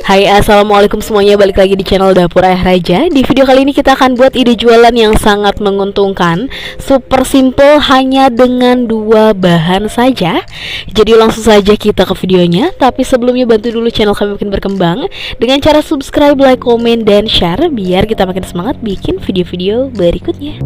Hai, assalamualaikum semuanya, balik lagi di channel Dapur Ayah Raja. Di video kali ini kita akan buat ide jualan yang sangat menguntungkan, super simple, hanya dengan 2 bahan saja. Jadi langsung saja kita ke videonya. Tapi sebelumnya bantu dulu channel kami makin berkembang dengan cara subscribe, like, komen, dan share, biar kita makin semangat bikin video-video berikutnya.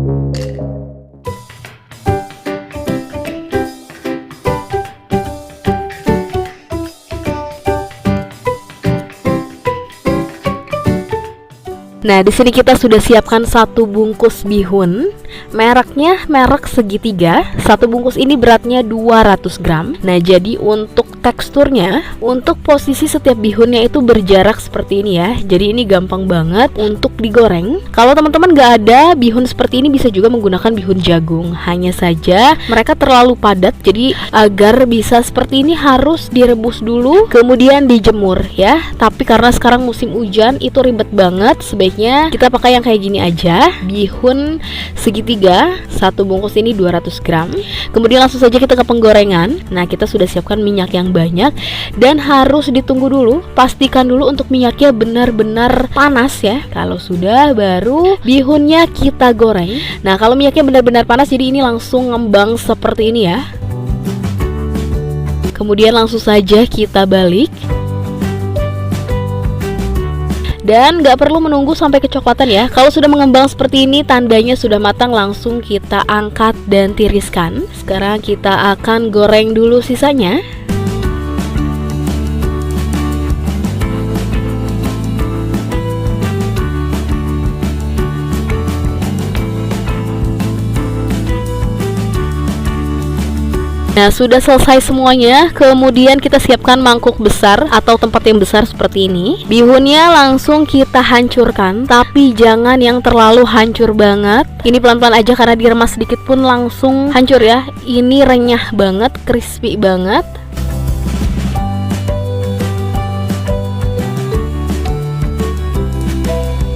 Nah, di sini kita sudah siapkan 1 bungkus bihun. Mereknya merek segitiga. 1 bungkus ini beratnya 200 gram. Nah, jadi untuk teksturnya, untuk posisi setiap bihunnya itu berjarak seperti ini ya. Jadi ini gampang banget untuk digoreng. Kalau teman-teman gak ada bihun seperti ini, bisa juga menggunakan bihun jagung. Hanya saja mereka terlalu padat, jadi agar bisa seperti ini harus direbus dulu, kemudian dijemur ya. Tapi karena sekarang musim hujan, itu ribet banget. Sebaiknya kita pakai yang kayak gini aja. Bihun segitiga, 1 bungkus ini 200 gram. Kemudian langsung saja kita ke penggorengan. Nah, kita sudah siapkan minyak yang banyak dan harus ditunggu dulu. Pastikan dulu untuk minyaknya benar-benar panas ya. Kalau sudah, baru bihunnya kita goreng. Nah, kalau minyaknya benar-benar panas, jadi ini langsung ngembang seperti ini ya. Kemudian langsung saja kita balik. Dan gak perlu menunggu sampai kecoklatan ya. Kalau sudah mengembang seperti ini, tandanya sudah matang. Langsung kita angkat dan tiriskan. Sekarang kita akan goreng dulu sisanya. Nah, sudah selesai semuanya. Kemudian kita siapkan mangkuk besar atau tempat yang besar seperti ini. Bihunnya langsung kita hancurkan, tapi jangan yang terlalu hancur banget. Ini pelan-pelan aja karena diremas sedikit pun langsung hancur ya. Ini renyah banget, crispy banget.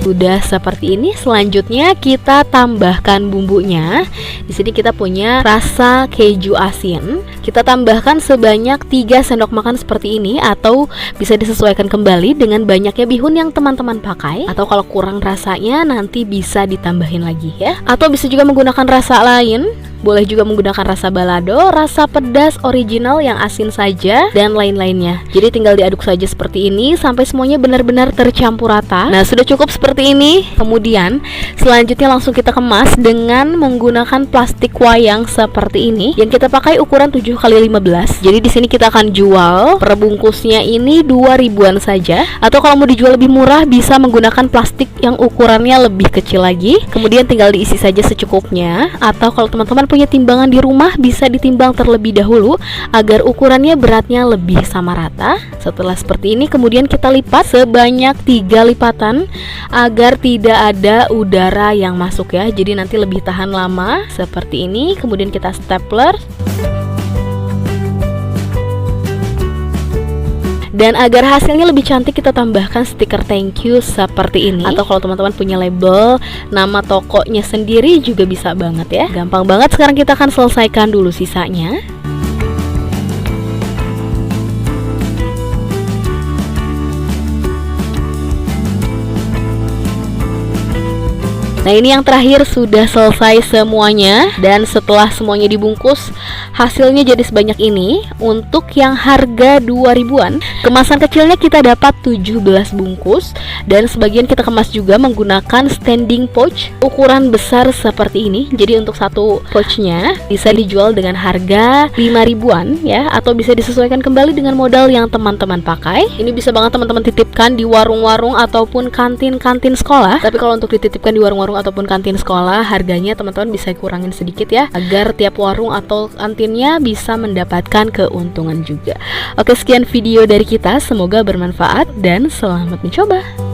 Udah seperti ini. Selanjutnya kita tambahkan bumbunya. Di sini kita punya rasa keju asin. Kita tambahkan sebanyak 3 sendok makan seperti ini, atau bisa disesuaikan kembali dengan banyaknya bihun yang teman-teman pakai. Atau kalau kurang rasanya nanti bisa ditambahin lagi ya. Atau bisa juga menggunakan rasa lain. Boleh juga menggunakan rasa balado, rasa pedas original yang asin saja, dan lain-lainnya. Jadi tinggal diaduk saja seperti ini sampai semuanya benar-benar tercampur rata. Nah, sudah cukup seperti ini. Kemudian selanjutnya langsung kita kemas dengan menggunakan plastik wayang seperti ini, yang kita pakai ukuran 7x15. Jadi di sini kita akan jual per bungkusnya ini 2.000-an saja. Atau kalau mau dijual lebih murah, bisa menggunakan plastik yang ukurannya lebih kecil lagi. Kemudian tinggal diisi saja secukupnya. Atau kalau teman-teman punya timbangan di rumah, bisa ditimbang terlebih dahulu agar ukurannya beratnya lebih sama rata. Setelah seperti ini, kemudian kita lipat sebanyak 3 lipatan agar tidak ada udara yang masuk ya. Jadi nanti lebih tahan lama seperti ini. Kemudian kita stapler. Dan agar hasilnya lebih cantik, kita tambahkan stiker thank you seperti ini. Atau kalau teman-teman punya label nama tokonya sendiri juga bisa banget ya. Gampang banget. Sekarang kita akan selesaikan dulu sisanya. Nah, ini yang terakhir, sudah selesai semuanya. Dan setelah semuanya dibungkus, hasilnya jadi sebanyak ini. Untuk yang harga 2.000-an, kemasan kecilnya kita dapat 17 bungkus. Dan sebagian kita kemas juga menggunakan standing pouch ukuran besar seperti ini. Jadi untuk 1 pouchnya bisa dijual dengan harga 5.000-an ya. Atau bisa disesuaikan kembali dengan modal yang teman-teman pakai. Ini bisa banget teman-teman titipkan di warung-warung ataupun kantin-kantin sekolah. Tapi kalau untuk dititipkan di warung-warung ataupun kantin sekolah, harganya teman-teman bisa kurangin sedikit ya, agar tiap warung atau kantinnya bisa mendapatkan keuntungan juga. Oke, sekian video dari kita, semoga bermanfaat dan selamat mencoba.